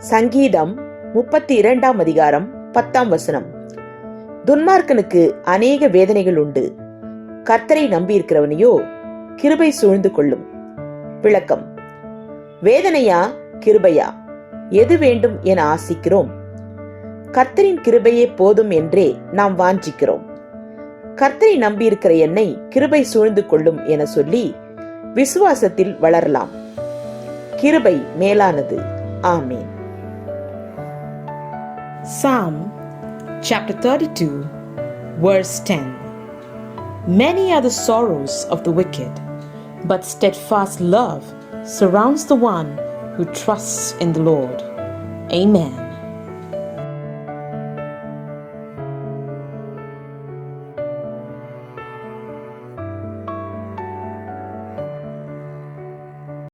சங்கீதம் 32 அதிகாரம் 10 துன்மார்க்கனுக்கு அநேக வேதனைகள் உண்டு, கர்த்தரை நம்பியிருக்கிறவனையோ கிருபை சூழ்ந்து கொள்ளும். விளக்கம்: வேதனையா கிருபையா, எது வேண்டும் என ஆசிக்கிறோம்? கர்த்தரின் கிருபையே போதும் என்றே நாம் வாஞ்சிக்கிறோம். கர்த்தரை நம்பியிருக்கிற என்னை கிருபை சூழ்ந்து கொள்ளும் என சொல்லி விசுவாசத்தில் வளரலாம். கிருபை மேலானது. ஆமென். Psalm chapter 32 verse 10. Many are the sorrows of the wicked, but steadfast love surrounds the one who trusts in the Lord. Amen.